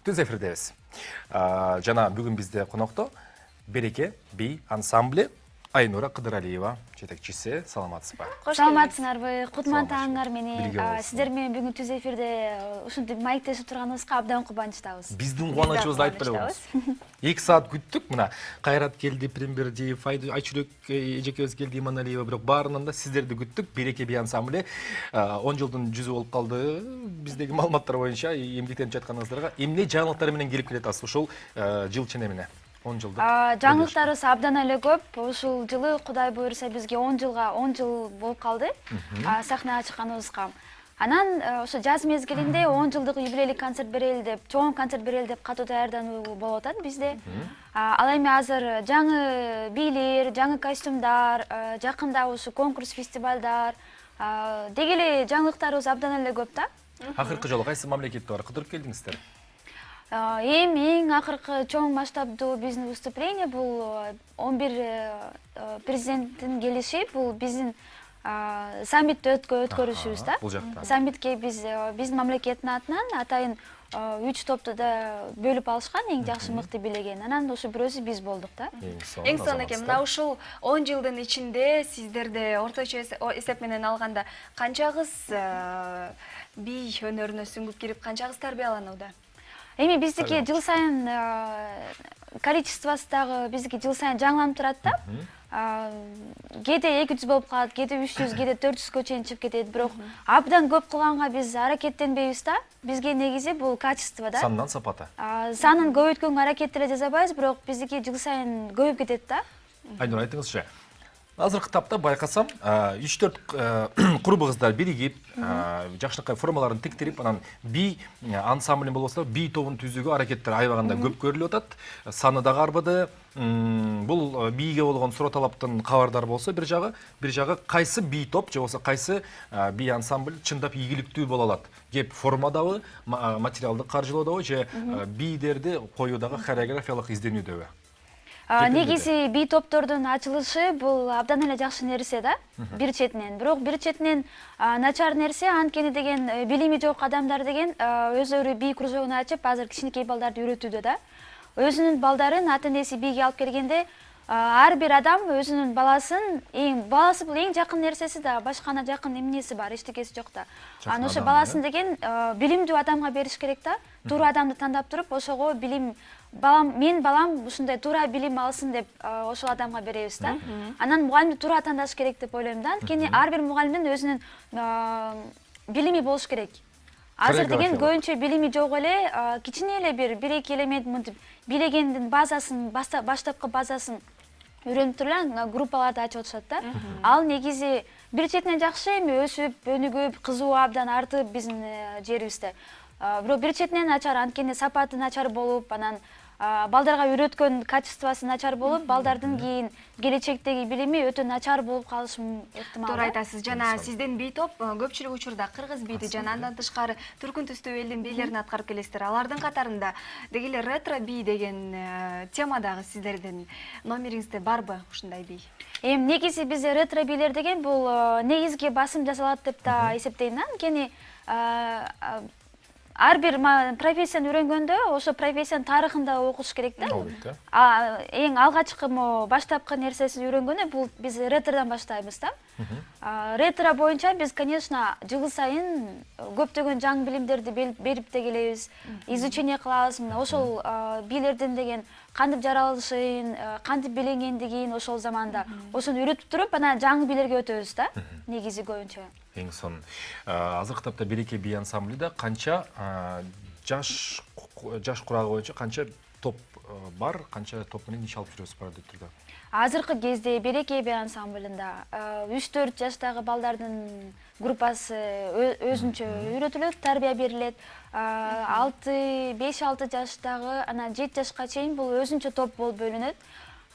Түз эфирдебиз. Жана бүгүн бизде конокто Береке би ансамблі Айнура Кыдыралиева жетекчиси. Саламатсызбы? Саламатсыңарбы? Кутман тааңыңар менен. Бирге болсун. Сиздер менен бүгүн түз эфирде ушинтип маектешип турганыбызга абдан кубанычтабыз. Биздин кубанычыбызды айтып бере болобуз. 2 саат күттүк. Мына Кайрат келди, Прембердиев, Айчүрөк эжекебиз келди, Иманалиева, бирок баарынан да сиздерди күттүк. Береке би ансамблі 10 жылдын жүзү болуп калды. Биздеги маалыматтар боюнча эмгектенип жатканыңыздарга эмне жаңылыктар менен келип келатасыз ушул жыл ченемине? 10 жылдык. Жаңылыктарыбыз абдан эле көп. Ушул жылы Кудай буйруса бизге 10 жыл болуп калды. Сахнага чыкканыбызга. Анан ошо жаз мезгилинде 10 жылдык юбилейлик концерт берели деп, чоң концерт берели деп катуу даярдануу болуп атат бизде. Ал эми азыр жаңы бийлер, жаңы костюмдар, жакында ушу конкурс, фестивалдар, деги эле жаңылыктарыбыз абдан эле көп да. Акыркы жолу кайсы мамлекетте бар кыдырып келдиңиздер? Эң акыркы чоң масштабдуу биздин выступление бул 11 президенттин келиши, бул биздин саммитти өткөрүшүбүз да. Бул жакта. Саммитке биздин мамлекеттин атынан атайын 3 топту да бөлүп алышкан, эң жакшы мыкты бийлеген. Анан ошо бирөөсү биз болдук да. Эң сонун экен. Мына ушул 10 жылдын ичинде сиздерде орточо эсеп менен алганда канчагыз би өнөрүнө сүңгүп кирип, канчагыз тарбияланууда? Эми биздики жыл сайын количествосы дагы биздики жыл сайын жаңыланып турат да. Кээде 200 болуп калат, кээде 300, кээде 400гө чейин чыгып кетет. Бирок абдан көп кылганга биз аракеттенбейбиз да. Бизге негизи бул качество да. Сандан сапаты. Санын көбөйткөнгө аракет эле жасабайбыз, бирок биздики жыл сайын көбөйүп кетет да. Айнура, айтыңызчы. Азыркы тапта байкасам 3-4 курбуңуздар биригип, жакшынакай формаларын тиктирип, анан би ансамбль болбосо би тобун түзүүгө аракеттер аябаганда көп көрүлүп атат. Саны дагы арбады. Бул бийге болгон суроо талаптын кабардар болсо бир жагы кайсы би топ же болсо кайсы би ансамбль чындап ийгиликтүү боло алат? Кеп формадабы, материалдык каржылоодобу же бидерди коюудагы хореографиялык изденүүдөбү? Негизи би топтордун ачылышы бул абдан эле жакшы нерсе да, бир четинен. Бирок бир четинен начар нерсе, анткени деген билими жок адамдар деген өздөрү би кружогун ачып, азыр кичинекей балдарды үйрөтүүдө да. Өзүнүн балдарын ата энеси биге алып келгенде, ар бир адам өзүнүн баласы бул эң жакын нерсеси да, башкана жакын эмнеси бар, эчтекеси жок да. Анан ошо баласын деген билимдүү адамга бериш керек да. Туура адамды тандап туруп, ошого билим мен балам ушундай туура билим алсын деп ошол адамга беребиз да. Анан мугалимди туура тандаш керек деп ойлойм да. Анткени ар бир мугалимдин өзүнүн билими болуш керек. Азыр деген көбүнчө билими жок эле, кичине эле бир-эки элемент мынтип билегендин базасын, баштапкы базасын үйрөнүп туруп эле группаларды ачып атышат да. Ал негизи бир четинен жакшы, эми өсүп, өнүгүп, кызуу абдан артып биздин жерибизде. Бирок бир четинен начар, анткени сапаты начар болуп, анан балдарга үйрөткөн качествосы начар болуп, балдардын кийин келечектеги билими өтө начар болуп калышы ыктымал. Туура айтасыз. Жана сиздин би топ көпчүлүк учурда кыргыз бийди жана андан тышкары түркүн түстүү элдин бийлерин аткарып келесиздер. Алардын катарында деги эле ретро би деген темадагы сиздердин номериңизде барбы ушундай би? Эми негизи бизде ретро бийлер деген бул негизги басым жасалат деп да эсептейм. Анткени ар бир профессияны үйрөнгөндө ошо профессиянын тарыхын да окуш керек да. Эң алгачкы баштапкы нерсесин үйрөнгөндө бул биз ретродан баштайбыз да. Ретро боюнча биз, конечно, жыл сайын көптөгөн жаңы билимдерди берип да келебиз, изучение кылабыз. Ошол бийлердин деген кантип жаралышын, кантип биленгендигин ошол заманда ошону үйрөтүп туруп, анан жаңы бийлерге өтөбүз да. Негизи көбүнчө. Эң сонун. Азыркы тапта Береке би ансамблиде канча жаш курагы боюнча канча топ бар, канча топ менен иш алып жүрөсүз продуктордо? Азыркы кезде Береке би ансамблында 3-4 жаштагы балдардын группасы өзүнчө үйрөтүлөт, тарбия берилет. 5-6 жаштагы, анан 7 жашка чейин бул өзүнчө топ болуп бөлүнөт.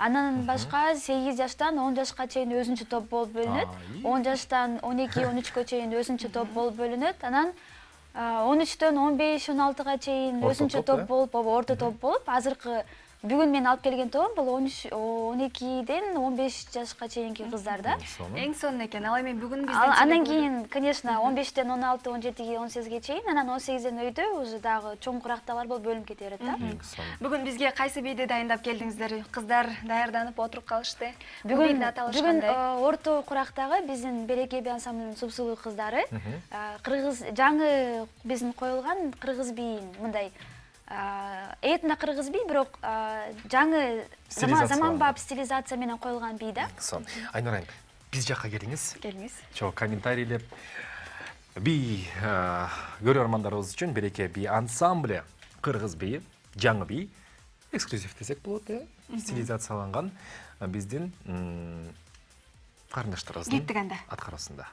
Анан башка 8 жаштан 10 жашка чейин өзүнчө топ болуп бөлүнөт. 10 жаштан 12-13гө чейин өзүнчө топ болуп бөлүнөт. Анан 13төн 15-16га чейин өзүнчө топ болуп, орто топ болуп, азыркы бүгүн мен алып келген тобум бул 12ден 15 жашка чейинки кыздар да. Эң сонун экен. Ал эми бүгүн Андан кийин, конечно, 15ден 16, 17ге, 18ге чейин, анан 18ден өйдө уже дагы чоң курактагылар болуп бөлүнүп кете берет да. Бүгүн бизге кайсы бийди дайындап келдиңиздер? Кыздар даярданып отуруп калышты. Бүгүн орто курактагы биздин Береке би ансамблынын супсулуу кыздары кыргыз жаңы биздин коюлган кыргыз бийин мындай этно кыргыз бий, бирок жаңы заманбап стилизация менен коюлган бий да. Айнур айым, биз жакка келиңиз. Келиңиз. Чоң комментарийлеп бий көрөрмандарыбыз үчүн Береке би ансамблі кыргыз бийи, жаңы бий, эксклюзив десек болот, стилизацияланган биздин карындаштарыбыздын аткаруусунда.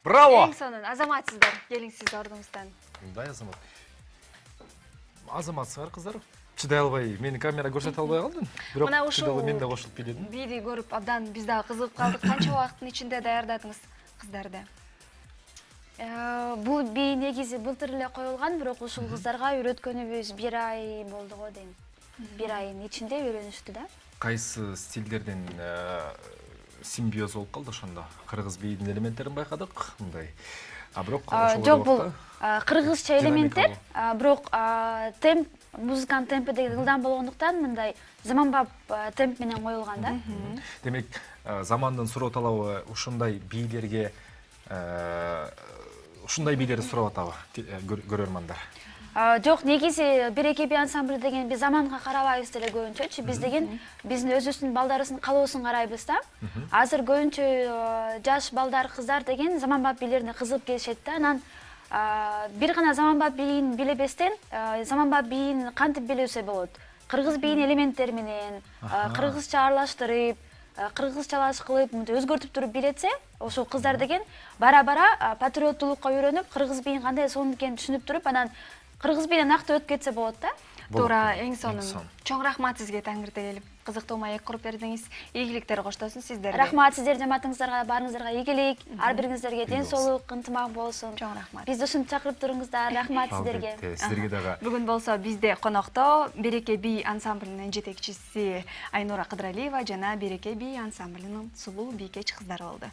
Браво! Эң сонун азаматсыздар. Келиң сиз ордуңуздан. Мындай азамат. Азаматсыздар кыздар. Чыдай албай, мени камера көрсөтө албай калдым. Бирок чыдалы мен да кошулуп билдим. Бийди көрүп абдан биз дагы кызыгып калдык. Канча убакыттын ичинде даярдадыңыз кыздарды? Бул бий негизи былтыр эле коюлган, бирок ушул кыздарга үйрөткөнүбүз 1 ай болду го дейм. 1 айдын ичинде үйрөнүштү да. Кайсы стилдерден симбиоз болуп калды ошондо? Кыргыз бийдин элементтерин байкадык, мындай. Бирок жок, бул кыргызча элементтер, бирок темп, музыканын темпи деген ылдам болгондуктан мындай заманбап темп менен коюлган да. Демек, замандын суроо талабы ушундай бийлерге ушундай бийлерди сурап атабы көрөрмандар? Жок, негизи Береке би ансамбль деген биз заманга карабайбыз деле көбүнчөчү. Биз деген биздин өзүбүздүн балдарыбыздын калоосун карайбыз да. Азыр көбүнчө жаш балдар, кыздар деген заманбап бийлерине кызыгып келишет да. Анан бир гана заманбап бийин билебестен, заманбап бийин кантип билүүсө болот? кыргыз биинин элементтери менен кыргызча аралаштырып, кыргызчалаш кылып, өзгөртүп туруп бийлетсе, ошол кыздар деген бара-бара патриоттуулукка үйрөнүп, кыргыз биин кандай сонун экенин түшүнүп туруп, анан кыргыз бийине накты өтүп кетсе болот да. Туура, эң сонун. Чоң рахмат сизге Таңыртек келип, кызыктуу маек куруп бердиңиз. Ийгиликтер коштосун сиздерге. Рахмат сиздердин жамаатыңыздарга, баарыңыздарга ийгилик, ар бириңиздерге ден соолук, ынтымак болсун. Чоң рахмат. Бизди ушинтип чакырып туруңуздар. Рахмат сиздерге. Сиздерге дагы. Бүгүн болсо бизде конокто Береке би ансамблинин жетекчиси Айнура Кыдыралиева жана Береке би ансамблинин сулуу бийкеч кыздары болду.